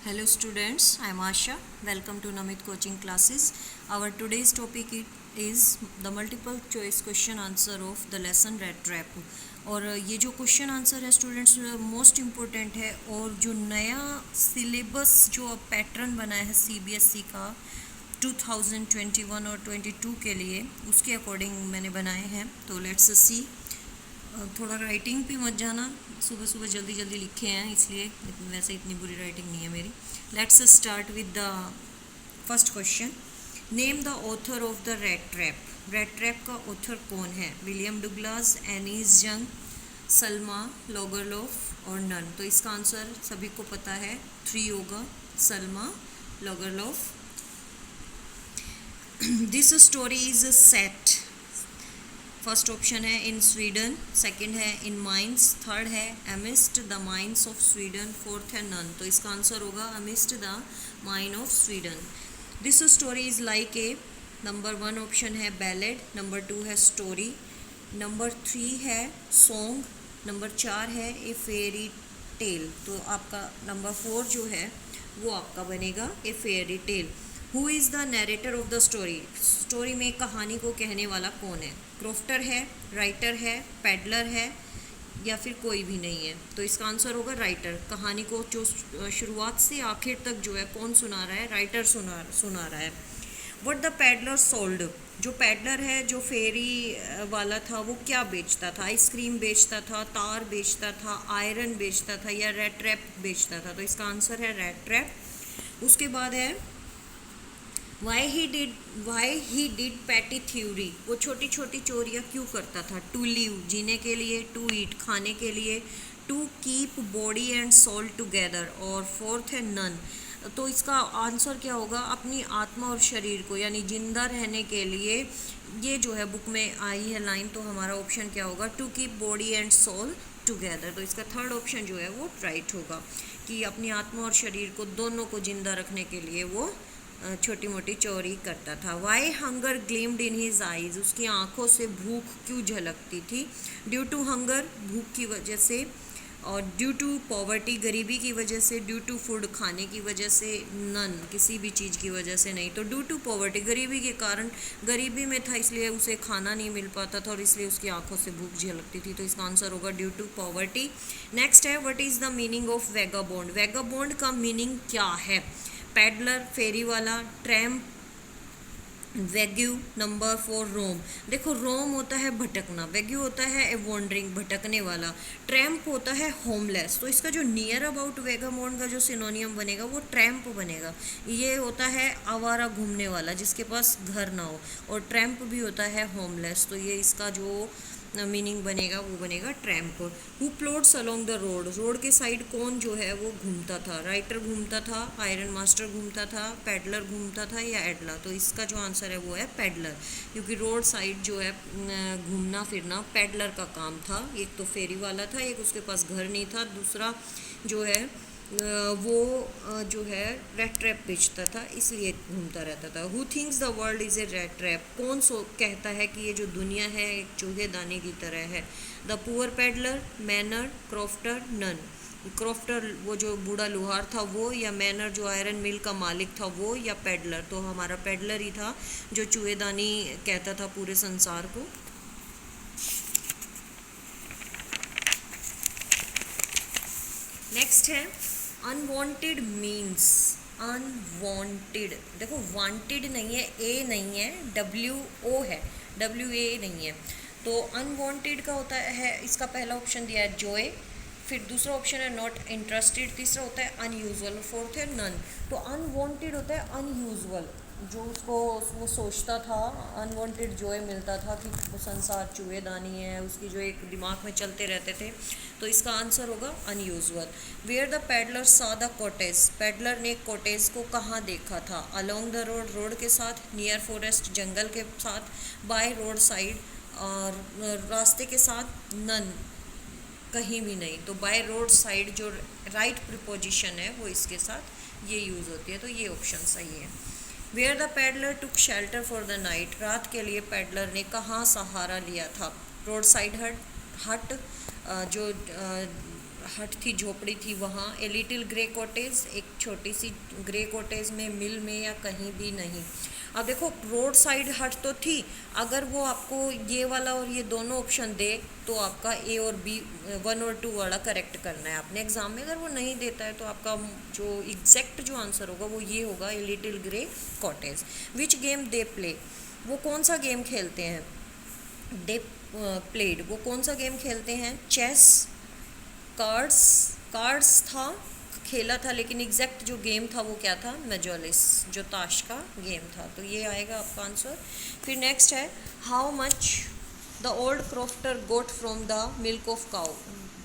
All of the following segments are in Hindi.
Hello students, I am Asha. Welcome to Namit Coaching Classes. Our today's topic is the multiple choice question answer of the lesson Red Trap. और ये जो क्वेश्चन आंसर है स्टूडेंट्स मोस्ट इम्पोर्टेंट है और जो नया सिलेबस जो पैटर्न बनाया है सीबीएसई का 2021 और 22 के लिए उसके अकॉर्डिंग मैंने बनाए हैं. तो लेट्स सी. थोड़ा राइटिंग पे मत जाना, सुबह सुबह जल्दी जल्दी लिखे हैं इसलिए, वैसे इतनी बुरी राइटिंग नहीं है मेरी. Let's start with the first question. Name the author of the red trap. Red trap का ऑथर कौन है? विलियम डुगलास, एनीस यंग, सलमा लोगरलोफ और नन. तो इसका आंसर सभी को पता है, 3 होगा, Selma Lagerlof. This story is set. First option है इन स्वीडन, सेकंड है इन माइंस, थर्ड है amidst the mines of Sweden, fourth है नन. तो इसका आंसर होगा amidst the mine of Sweden. This story is like a. Number 1 option है बैलेड, नंबर 2 है स्टोरी, नंबर 3 है सॉन्ग, नंबर 4 है ए फेरी टेल. तो आपका नंबर 4 जो है वो आपका बनेगा a fairy tale. Who is the narrator of the story. Story में कहानी को कहने वाला कौन है? क्रॉफ्टर है, राइटर है, पैडलर है या फिर कोई भी नहीं है. तो इसका आंसर होगा राइटर. कहानी को जो शुरुआत से आखिर तक जो है कौन सुना रहा है? राइटर सुना रहा है. What the peddler sold. जो पैडलर है, जो फेरी वाला था, वो क्या बेचता था? आइसक्रीम बेचता था, तार बेचता था, आयरन बेचता था या रेड ट्रैप बेचता था? तो इसका आंसर है रेड ट्रैप. उसके बाद है why he did petty thievery. वो छोटी छोटी चोरियाँ क्यों करता था? टू लिव, जीने के लिए, टू ईट, खाने के लिए, to keep body and soul together और फोर्थ है नन. तो इसका आंसर क्या होगा? अपनी आत्मा और शरीर को यानी जिंदा रहने के लिए. ये जो है बुक में आई है लाइन, तो हमारा ऑप्शन क्या होगा? To keep body and soul together. तो इसका थर्ड ऑप्शन जो है वो राइट होगा कि अपनी आत्मा और शरीर को दोनों को जिंदा रखने के लिए वो छोटी मोटी चोरी करता था. Why hunger gleamed in his eyes. उसकी आंखों से भूख क्यों झलकती थी? ड्यू टू हंगर, भूख की वजह से, और ड्यू टू पॉवर्टी, गरीबी की वजह से, ड्यू टू फूड, खाने की वजह से, नन, किसी भी चीज़ की वजह से नहीं. तो ड्यू टू पॉवर्टी, गरीबी के कारण, गरीबी में था इसलिए उसे खाना नहीं मिल पाता था और इसलिए उसकी आंखों से भूख झलकती थी. तो इसका आंसर होगा ड्यू टू पॉवर्टी. नेक्स्ट है what is the meaning of vagabond. Vagabond का मीनिंग क्या है? पैडलर, फेरी वाला, ट्रैम्प, वेग्यू. नंबर 4 रोम. देखो रोम होता है भटकना, वेग्यू होता है ए वॉन्डरिंग, भटकने वाला, ट्रैम्प होता है होमलेस. तो इसका जो नियर अबाउट वेगाबॉन्ड का जो सिनोनियम बनेगा वो ट्रैम्प बनेगा. ये होता है आवारा, घूमने वाला, जिसके पास घर ना हो, और ट्रैम्प भी होता है होमलेस. तो ये इसका जो मीनिंग बनेगा वो बनेगा tramp. Who plods along the road. Road के साइड कौन जो है वो घूमता था? राइटर घूमता था, आयरन मास्टर घूमता था, पैडलर घूमता था या एडला? तो इसका जो आंसर है वो है पैडलर, क्योंकि रोड साइड जो है घूमना फिरना पैडलर का काम था. एक तो फेरी वाला था, एक उसके पास घर नहीं था, दूसरा जो है वो जो है रेड ट्रैप बेचता था, इसलिए घूमता रहता था. Who thinks the world is a red trap. कौन कहता है कि ये जो दुनिया है एक चूहेदानी की तरह है? The poor peddler, manor, crofter, none. Crofter वो जो बूढ़ा लोहार था वो, या मैनर जो आयरन मिल का मालिक था वो, या पैडलर? तो हमारा पैडलर ही था जो चूहेदानी कहता था पूरे संसार को. नेक्स्ट है अनवांटेड मीन्स. अनवांटेड, देखो वांटेड नहीं है, ए नहीं है, WO है, WA नहीं है. तो अनवांटेड का होता है, इसका पहला ऑप्शन दिया है जॉय, फिर दूसरा ऑप्शन है नॉट इंटरेस्टेड, तीसरा होता है अनयूजुअल, फोर्थ है नन. तो अनवांटेड होता है अनयूजुअल, जो उसको वो सोचता था, अनवांटेड जॉय मिलता था कि वो संसार चूहेदानी है, उसकी जो एक दिमाग में चलते रहते थे. तो इसका आंसर होगा unusual. Where the peddler saw the cottage. Peddler ने कॉटेज को कहाँ देखा था? अलोंग द रोड, रोड के साथ, नियर फॉरेस्ट, जंगल के साथ, बाय रोड साइड, और रास्ते के साथ, नन, कहीं भी नहीं. तो बाय रोड साइड जो राइट प्रिपोजिशन है वो इसके साथ ये यूज़ होती है, तो ये ऑप्शन सही है. Where the peddler took shelter for the night. रात के लिए पैडलर ने कहाँ सहारा लिया था? रोड साइड हट, जो हट थी, झोपड़ी थी वहाँ। ए लिटिल ग्रे कॉटेज, एक छोटी सी ग्रे कॉटेज में, मिल में या कहीं भी नहीं। अब देखो रोड साइड हट तो थी, अगर वो आपको ये वाला और ये दोनों ऑप्शन दे तो आपका ए और बी 1 और 2 वाला करेक्ट करना है आपने एग्जाम में। अगर वो नहीं देता है तो आपका जो एग्जैक्ट जो आंसर होगा वो ये होगा, a little grey cottage. Which game they play, वो कौन सा गेम खेलते हैं। दे प्लेड, वो कौन सा गेम खेलते हैं। चेस, कार्ड्स, कार्ड्स था, खेला था, लेकिन एग्जैक्ट जो गेम था वो क्या था, मेजोलिस, जो ताश का गेम था। तो ये आएगा आपका आंसर। फिर नेक्स्ट है, how much the old crofter got from the milk of cow,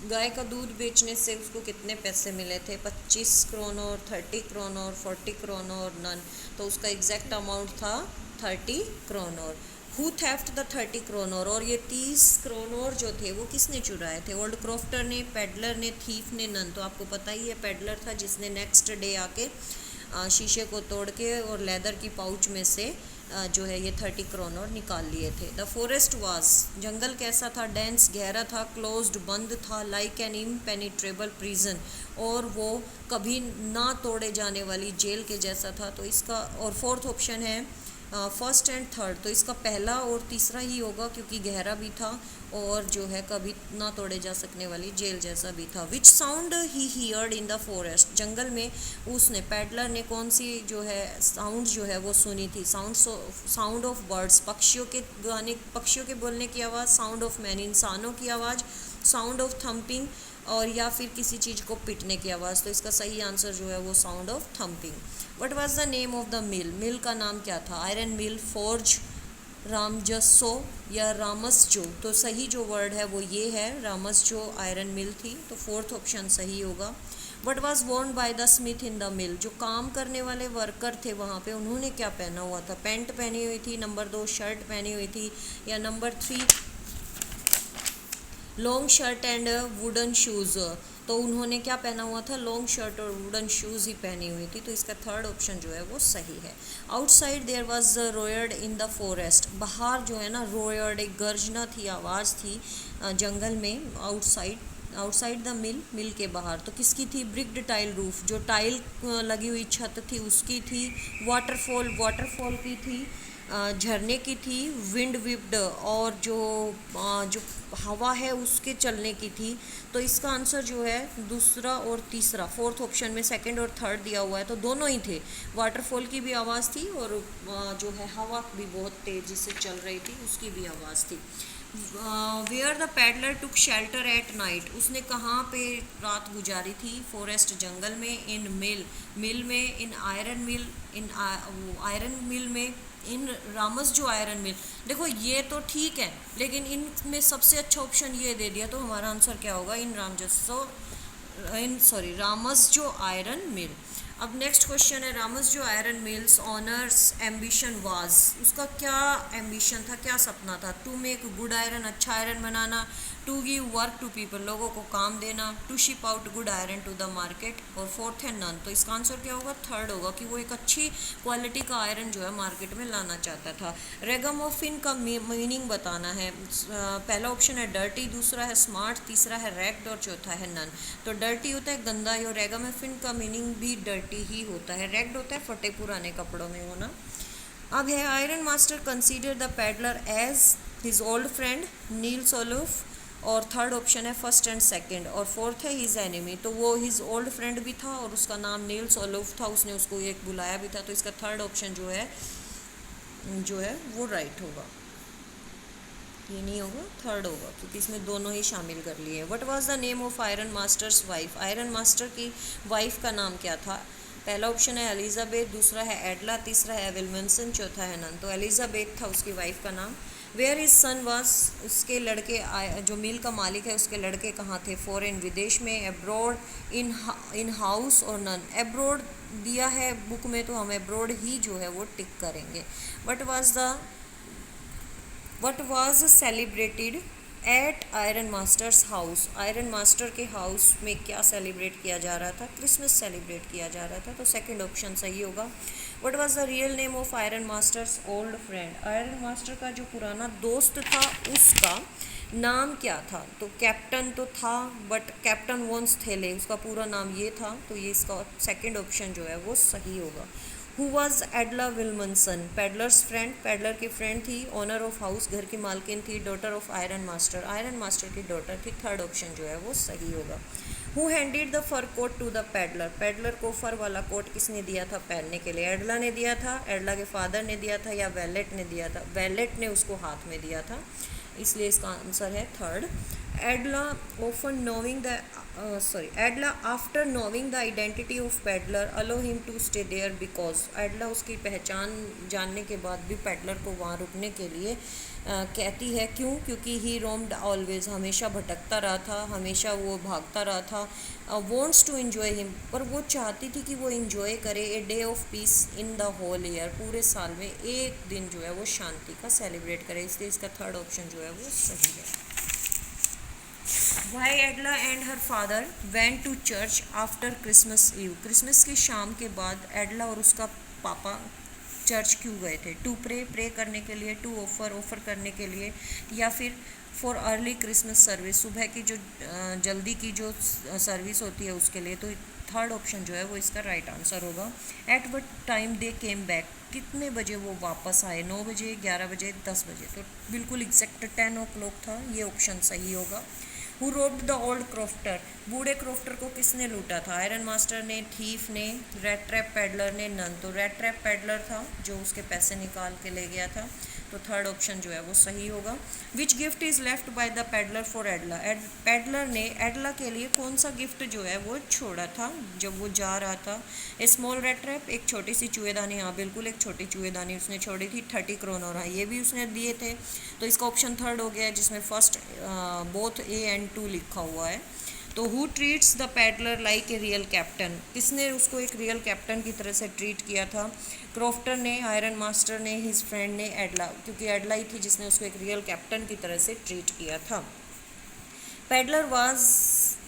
गाय का दूध बेचने से उसको कितने पैसे मिले थे। 25 क्रोनर, 30 क्रोनर, 40 क्रोनर, नन। तो उसका एग्जैक्ट अमाउंट था 30 kronor. Who theft the 30 kronor, और ये 30 क्रोनर जो थे वो किसने चुराए थे। ओल्ड क्रॉफ्टर ने, पेडलर ने, थीफ ने, नन। तो आपको पता ही है पेडलर था जिसने नेक्स्ट डे आके शीशे को तोड़ के और लेदर की पाउच में से जो है ये 30 क्रोनर निकाल लिए थे। द फॉरेस्ट वाज, जंगल कैसा था। डेंस, गहरा था। क्लोज्ड, बंद था। लाइक एन इम्पेनिट्रेबल प्रिजन, और वो कभी ना तोड़े जाने वाली जेल के जैसा था। तो इसका, और फोर्थ ऑप्शन है फर्स्ट एंड थर्ड, तो इसका पहला और तीसरा ही होगा क्योंकि गहरा भी था और जो है कभी ना तोड़े जा सकने वाली जेल जैसा भी था। Which sound he heard in the forest, जंगल में उसने, पेडलर ने कौन सी जो है साउंड जो है वो सुनी थी। साउंड ऑफ बर्ड्स, पक्षियों के गाने, पक्षियों के बोलने की आवाज़। साउंड ऑफ मैन, इंसानों की आवाज़। साउंड ऑफ थम्पिंग, और या फिर किसी चीज़ को पिटने की आवाज़। तो इसका सही आंसर जो है वो sound of thumping. What was the name of the mill, mill का नाम क्या था। आयरन मिल, फोर्ज, रामजसो या रामसजो। तो सही जो वर्ड है वो ये है, रामसजो आयरन मिल थी। तो फोर्थ ऑप्शन सही होगा। What was Warne by the Smith in the mill, जो काम करने वाले वर्कर थे वहाँ पे उन्होंने क्या पहना हुआ था। पैंट पहनी हुई थी। नंबर 2 शर्ट पहनी हुई थी, या number 3 long shirt and wooden shoes. तो उन्होंने क्या पहना हुआ था, लॉन्ग शर्ट और वुडन शूज़ ही पहनी हुई थी। तो इसका थर्ड ऑप्शन जो है वो सही है। Outside there was roared in the forest, बाहर जो है ना रोयर्ड, एक गर्जना थी, आवाज़ थी जंगल में। आउटसाइड द मिल, मिल के बाहर। तो किसकी थी, ब्रिक्ड टाइल रूफ, जो टाइल लगी हुई छत थी उसकी थी। वाटरफॉल, वाटरफॉल की थी, झरने की थी। विंड विप्ड, और जो हवा है उसके चलने की थी। तो इसका आंसर जो है दूसरा और तीसरा, फोर्थ ऑप्शन में सेकंड और थर्ड दिया हुआ है, तो दोनों ही थे। वाटरफॉल की भी आवाज़ थी और जो है हवा भी बहुत तेज़ी से चल रही थी उसकी भी आवाज़ थी। Where the peddler took shelter at night, उसने कहाँ पे रात गुजारी थी। फॉरेस्ट, जंगल में। इन मिल, मिल में। इन आयरन मिल, इन आयरन मिल में। इन रामस जो आयरन मिल। देखो ये तो ठीक है, लेकिन इनमें सबसे अच्छा ऑप्शन ये दे दिया, तो हमारा आंसर क्या होगा, रामस जो आयरन मिल। अब नेक्स्ट क्वेश्चन है, Ramsjo iron mills owner's ambition was, उसका क्या एम्बिशन था, क्या सपना था। टू मेक गुड आयरन, अच्छा आयरन बनाना। To give work to people, लोगों को काम देना। To ship out good iron to the market, और फोर्थ है नन। तो इसका आंसर क्या होगा, थर्ड होगा, कि वो एक अच्छी क्वालिटी का आयरन जो है मार्केट में लाना चाहता था। रेगामोफिन का मीनिंग बताना है। पहला ऑप्शन है डर्टी, दूसरा है स्मार्ट, तीसरा है रैग्ड और चौथा है नन। तो डर्टी होता है गंदा, और रेगामोफिन का मीनिंग भी डर्टी ही होता है। रैग्ड होता है फटे पुराने कपड़ों में होना। अब है, iron master consider the peddler as his old friend Nils Olof, और थर्ड ऑप्शन है फर्स्ट एंड सेकंड, और फोर्थ है हिज एनिमी। तो वो हिज ओल्ड फ्रेंड भी था और उसका नाम नील्स ओलुफ था, उसने उसको एक बुलाया भी था। तो इसका थर्ड ऑप्शन जो है वो राइट होगा, ये नहीं होगा, थर्ड होगा, क्योंकि इसमें दोनों ही शामिल कर लिए। What was the name of iron masters wife, iron master की वाइफ का नाम क्या था। पहला ऑप्शन है एलिजाबेथ, दूसरा है एडला, तीसरा है विल्मनसन, चौथा है नन। तो एलिजाबेथ था उसकी वाइफ का नाम। वेयर इज सन वाज, उसके लड़के जो मिल का मालिक है उसके लड़के कहाँ थे। फॉरेन, विदेश में। एब्रॉड, इन हाउस, और नन। एब्रॉड दिया है बुक में तो हम एब्रॉड ही जो है वो टिक करेंगे। What was celebrated at iron masters house, iron master के हाउस में क्या सेलिब्रेट किया जा रहा था, क्रिसमस सेलिब्रेट किया जा रहा था। तो सेकंड ऑप्शन सही होगा। What was the real name of iron masters old friend, iron master का जो पुराना दोस्त था उसका नाम क्या था, तो कैप्टन तो था बट कैप्टन वॉन्स थेले उसका पूरा नाम ये था, तो ये इसका सेकंड ऑप्शन जो है वो सही होगा। Who was Edla Willmansson, peddler's friend, peddler की फ्रेंड थी, ओनर ऑफ हाउस घर की मालकिन थी, daughter of iron master, iron master की डॉटर थी, थर्ड ऑप्शन जो है वो सही होगा। Who handed the fur coat to the peddler, peddler को फर वाला कोट किसने दिया था पहनने के लिए, एडला ने दिया था, एडला के फादर ने दिया था, या वैलेट ने दिया था, वैलेट ने उसको हाथ में दिया था, इसलिए इसका आंसर है third. Edla often knowing the Edla after knowing the identity of peddler allow him to stay there because, Edla उसकी पहचान जानने के बाद भी पैडलर को वहाँ रुकने के लिए कहती है, क्यों, क्योंकि ही रोम्ड ऑलवेज, हमेशा भटकता रहा था, हमेशा वो भागता रहा था, वॉन्ट्स टू इन्जॉय हिम, पर वो चाहती थी कि वो इन्जॉय करे a day of peace in the whole year, पूरे साल में एक दिन जो है वो शांति का सेलिब्रेट करे, इसलिए इसका थर्ड ऑप्शन जो है वो सही है। Why Edla and her father went to church after Christmas eve, Christmas की शाम के बाद एडला और उसका पापा चर्च क्यों गए थे, टू प्रे करने के लिए, टू ऑफर करने के लिए, या फिर फॉर अर्ली क्रिसमस सर्विस, सुबह की जो जल्दी की जो सर्विस होती है उसके लिए, तो थर्ड ऑप्शन जो है वो इसका राइट आंसर होगा। At what time they came back, कितने बजे वो वापस आए, 9 बजे, 11 बजे, 10 बजे, तो बिल्कुल एग्जैक्ट 10 o'clock था, ये ऑप्शन सही होगा। Who robed the old crofter, बूढ़े क्रॉफ्टर को किसने लूटा था, आयरन मास्टर ने, थीफ ने, रेड ट्रैप पैडलर ने, नन, तो रेड ट्रैप पैडलर था जो उसके पैसे निकाल के ले गया था, तो थर्ड ऑप्शन जो है वो सही होगा। Which gift is left by the peddler for Edla, peddler ने एडला के लिए कौन सा गिफ्ट जो है वो छोड़ा था जब वो जा रहा था, ए स्मॉल रेड ट्रैप, एक छोटी सी चूहेदानी, हाँ बिल्कुल एक छोटी चूहेदानी उसने छोड़ी थी, 30 क्रोनर, हाँ ये भी उसने दिए थे, तो इसका ऑप्शन थर्ड हो गया है जिसमें फर्स्ट बोथ ए एंड 2 लिखा हुआ है। तो who treats the peddler like a real captain, किसने उसको एक रियल कैप्टन की तरह से ट्रीट किया था, क्रॉफ्टर ने, आयरन मास्टर ने, हिज फ्रेंड ने, एडला, क्योंकि एडला ही थी जिसने उसको एक रियल कैप्टन की तरह से ट्रीट किया था। Peddler was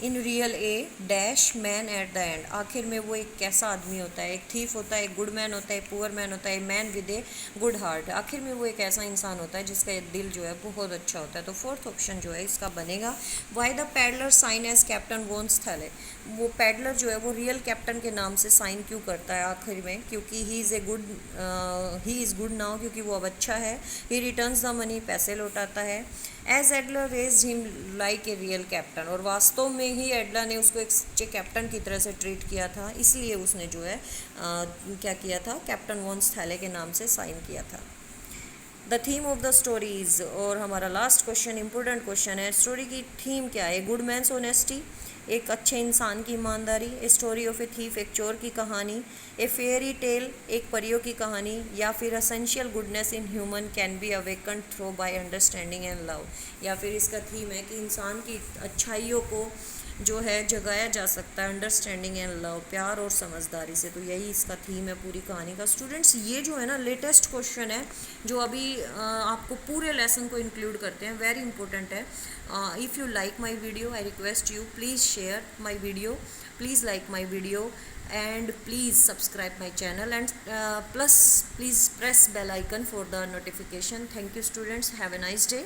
in real a dash man at the end, आखिर में वो एक कैसा आदमी होता है, एक थीफ होता है, एक गुड मैन होता है, पुअर मैन होता है, man with a good heart, आखिर में वो एक ऐसा इंसान होता है जिसका दिल जो है बहुत अच्छा होता है, तो फोर्थ ऑप्शन जो है इसका बनेगा। Why the peddler sign as captain von Stahle, वो पैडलर जो है वो रियल कैप्टन के नाम से साइन क्यों करता है आखिर में, क्योंकि ही इज़ गुड नाउ, क्योंकि वो अब अच्छा है, ही रिटर्न्स द मनी, पैसे लौटाता है, as Edla raise him like a real captain, और वास्तव में ही एडला ने उसको एक सच्चे कैप्टन की तरह से ट्रीट किया था, इसलिए उसने जो है क्या किया था, कैप्टन वॉन्स थैले के नाम से साइन किया था। The theme of the stories, और हमारा लास्ट क्वेश्चन इंपॉर्टेंट क्वेश्चन है, स्टोरी की थीम क्या है, गुड मैन्स ऑनेस्टी, एक अच्छे इंसान की ईमानदारी, a story of a thief, एक चोर की कहानी, ए फेयरी टेल, एक परियों की कहानी, या फिर essential goodness in human can be awaken through by understanding and love, या फिर इसका थीम है कि इंसान की अच्छाइयों को जो है जगाया जा सकता है अंडरस्टैंडिंग एंड लव, प्यार और समझदारी से, तो यही इसका थीम है पूरी कहानी का। स्टूडेंट्स ये जो है ना लेटेस्ट क्वेश्चन है जो अभी आपको पूरे लेसन को इंक्लूड करते हैं, वेरी इंपॉर्टेंट है। If you like my video I request you please share my video, please like my video and please subscribe my channel and plus please press bell icon for the notification. Thank you students, have a nice day.